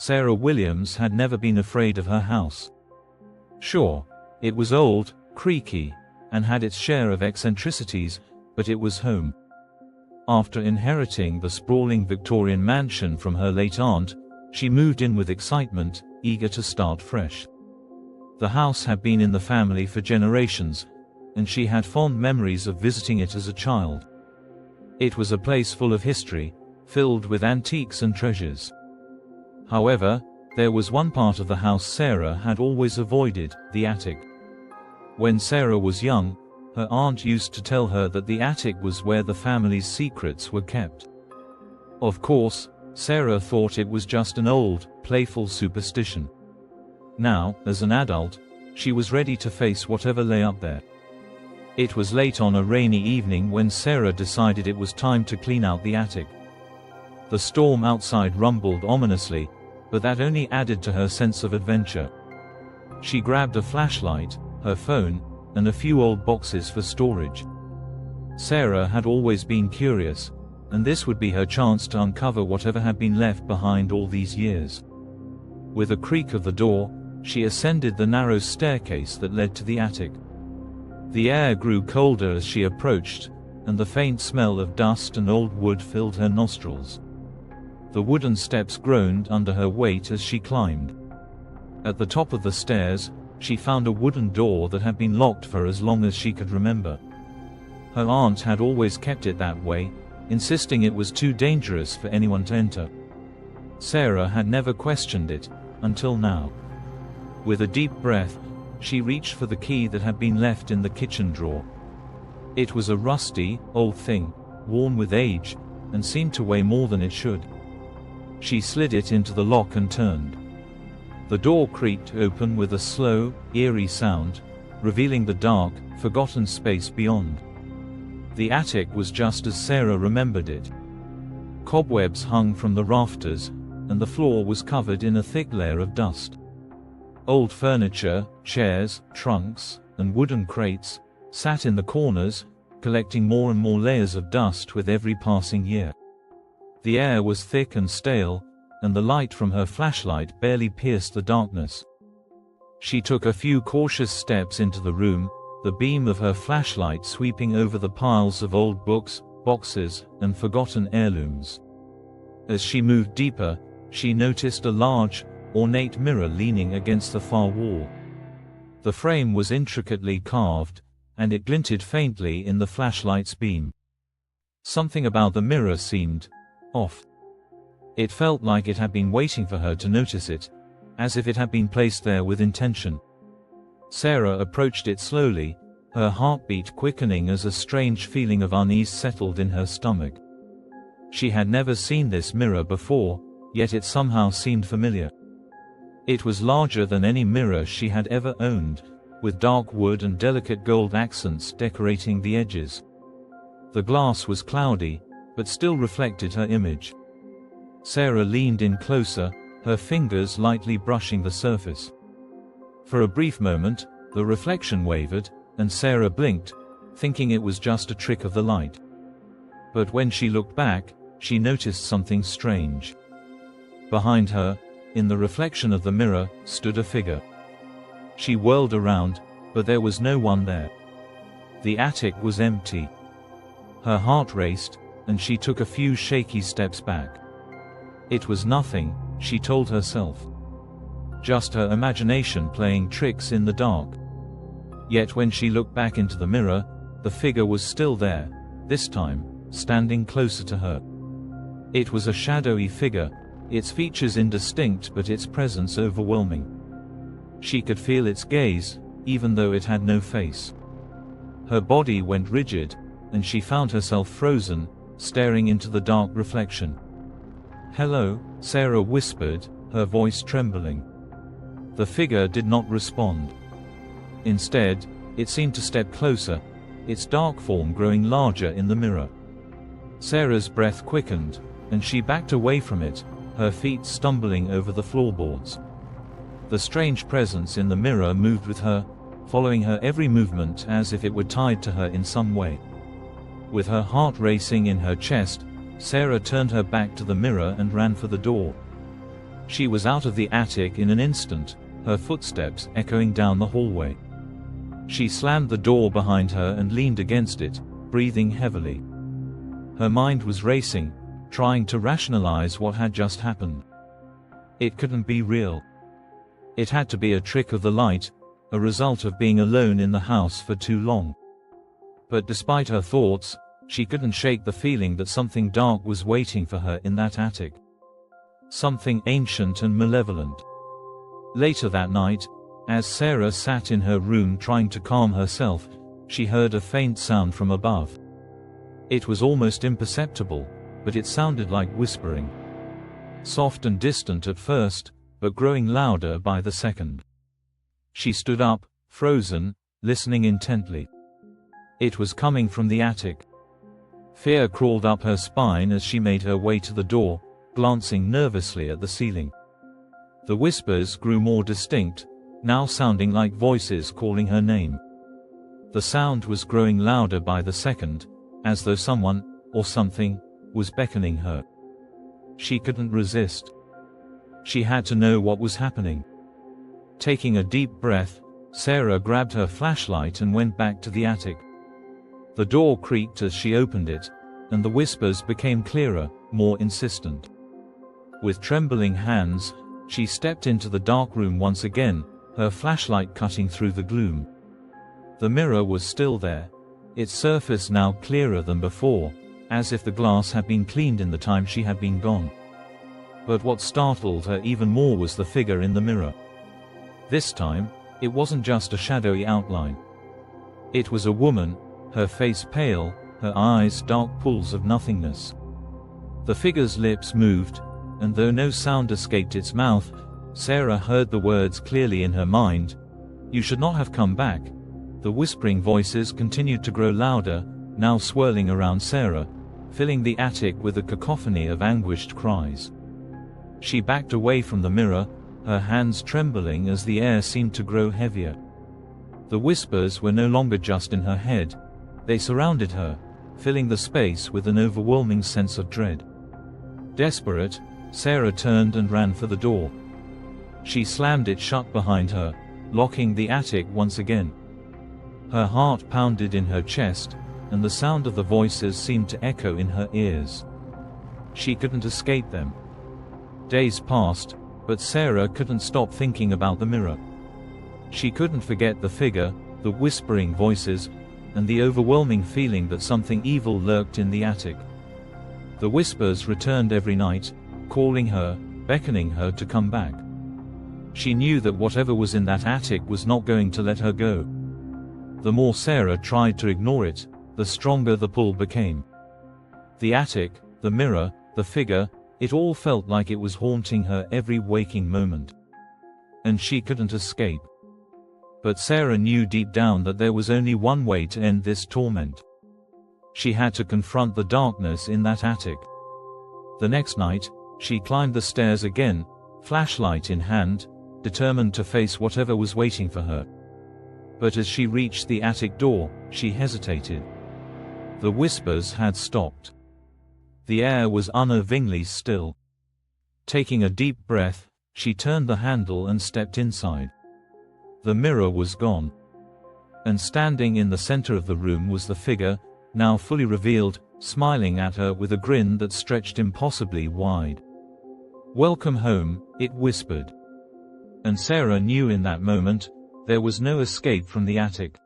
Sarah Williams had never been afraid of her house. Sure, it was old, creaky, and had its share of eccentricities, but it was home. After inheriting the sprawling Victorian mansion from her late aunt, she moved in with excitement, eager to start fresh. The house had been in the family for generations, and she had fond memories of visiting it as a child. It was a place full of history, filled with antiques and treasures. However, there was one part of the house Sarah had always avoided, the attic. When Sarah was young, her aunt used to tell her that the attic was where the family's secrets were kept. Of course, Sarah thought it was just an old, playful superstition. Now, as an adult, she was ready to face whatever lay up there. It was late on a rainy evening when Sarah decided it was time to clean out the attic. The storm outside rumbled ominously, but that only added to her sense of adventure. She grabbed a flashlight, her phone, and a few old boxes for storage. Sarah had always been curious, and this would be her chance to uncover whatever had been left behind all these years. With a creak of the door, she ascended the narrow staircase that led to the attic. The air grew colder as she approached, and the faint smell of dust and old wood filled her nostrils. The wooden steps groaned under her weight as she climbed. At the top of the stairs, she found a wooden door that had been locked for as long as she could remember. Her aunt had always kept it that way, insisting it was too dangerous for anyone to enter. Sarah had never questioned it, until now. With a deep breath, she reached for the key that had been left in the kitchen drawer. It was a rusty, old thing, worn with age, and seemed to weigh more than it should. She slid it into the lock and turned. The door creaked open with a slow, eerie sound, revealing the dark, forgotten space beyond. The attic was just as Sarah remembered it. Cobwebs hung from the rafters, and the floor was covered in a thick layer of dust. Old furniture, chairs, trunks, and wooden crates sat in the corners, collecting more and more layers of dust with every passing year. The air was thick and stale, and the light from her flashlight barely pierced the darkness. She took a few cautious steps into the room, the beam of her flashlight sweeping over the piles of old books, boxes, and forgotten heirlooms. As she moved deeper, she noticed a large, ornate mirror leaning against the far wall. The frame was intricately carved, and it glinted faintly in the flashlight's beam. Something about the mirror seemed off. It felt like it had been waiting for her to notice it, as if it had been placed there with intention. Sarah approached it slowly, her heartbeat quickening as a strange feeling of unease settled in her stomach. She had never seen this mirror before, yet it somehow seemed familiar. It was larger than any mirror she had ever owned, with dark wood and delicate gold accents decorating the edges. The glass was cloudy, but still reflected her image. Sarah leaned in closer, her fingers lightly brushing the surface. For a brief moment, the reflection wavered, and Sarah blinked, thinking it was just a trick of the light. But when she looked back, she noticed something strange. Behind her, in the reflection of the mirror, stood a figure. She whirled around, but there was no one there. The attic was empty. Her heart raced, and she took a few shaky steps back. It was nothing, she told herself. Just her imagination playing tricks in the dark. Yet when she looked back into the mirror, the figure was still there, this time, standing closer to her. It was a shadowy figure, its features indistinct but its presence overwhelming. She could feel its gaze, even though it had no face. Her body went rigid, and she found herself frozen, staring into the dark reflection. "Hello," Sarah whispered, her voice trembling. The figure did not respond. Instead, it seemed to step closer, its dark form growing larger in the mirror. Sarah's breath quickened, and she backed away from it, her feet stumbling over the floorboards. The strange presence in the mirror moved with her, following her every movement as if it were tied to her in some way. With her heart racing in her chest, Sarah turned her back to the mirror and ran for the door. She was out of the attic in an instant, her footsteps echoing down the hallway. She slammed the door behind her and leaned against it, breathing heavily. Her mind was racing, trying to rationalize what had just happened. It couldn't be real. It had to be a trick of the light, a result of being alone in the house for too long. But despite her thoughts, she couldn't shake the feeling that something dark was waiting for her in that attic. Something ancient and malevolent. Later that night, as Sarah sat in her room trying to calm herself, she heard a faint sound from above. It was almost imperceptible, but it sounded like whispering. Soft and distant at first, but growing louder by the second. She stood up, frozen, listening intently. It was coming from the attic. Fear crawled up her spine as she made her way to the door, glancing nervously at the ceiling. The whispers grew more distinct, now sounding like voices calling her name. The sound was growing louder by the second, as though someone, or something, was beckoning her. She couldn't resist. She had to know what was happening. Taking a deep breath, Sarah grabbed her flashlight and went back to the attic. The door creaked as she opened it, and the whispers became clearer, more insistent. With trembling hands, she stepped into the dark room once again, her flashlight cutting through the gloom. The mirror was still there, its surface now clearer than before, as if the glass had been cleaned in the time she had been gone. But what startled her even more was the figure in the mirror. This time, it wasn't just a shadowy outline. It was a woman, her face pale, her eyes dark pools of nothingness. The figure's lips moved, and though no sound escaped its mouth, Sarah heard the words clearly in her mind. "You should not have come back." The whispering voices continued to grow louder, now swirling around Sarah, filling the attic with a cacophony of anguished cries. She backed away from the mirror, her hands trembling as the air seemed to grow heavier. The whispers were no longer just in her head. They surrounded her, filling the space with an overwhelming sense of dread. Desperate, Sarah turned and ran for the door. She slammed it shut behind her, locking the attic once again. Her heart pounded in her chest, and the sound of the voices seemed to echo in her ears. She couldn't escape them. Days passed, but Sarah couldn't stop thinking about the mirror. She couldn't forget the figure, the whispering voices, and the overwhelming feeling that something evil lurked in the attic. The whispers returned every night, calling her, beckoning her to come back. She knew that whatever was in that attic was not going to let her go. The more Sarah tried to ignore it, the stronger the pull became. The attic, the mirror, the figure, it all felt like it was haunting her every waking moment. And she couldn't escape. But Sarah knew deep down that there was only one way to end this torment. She had to confront the darkness in that attic. The next night, she climbed the stairs again, flashlight in hand, determined to face whatever was waiting for her. But as she reached the attic door, she hesitated. The whispers had stopped. The air was unnervingly still. Taking a deep breath, she turned the handle and stepped inside. The mirror was gone. And standing in the center of the room was the figure, now fully revealed, smiling at her with a grin that stretched impossibly wide. "Welcome home," it whispered. And Sarah knew in that moment, there was no escape from the attic.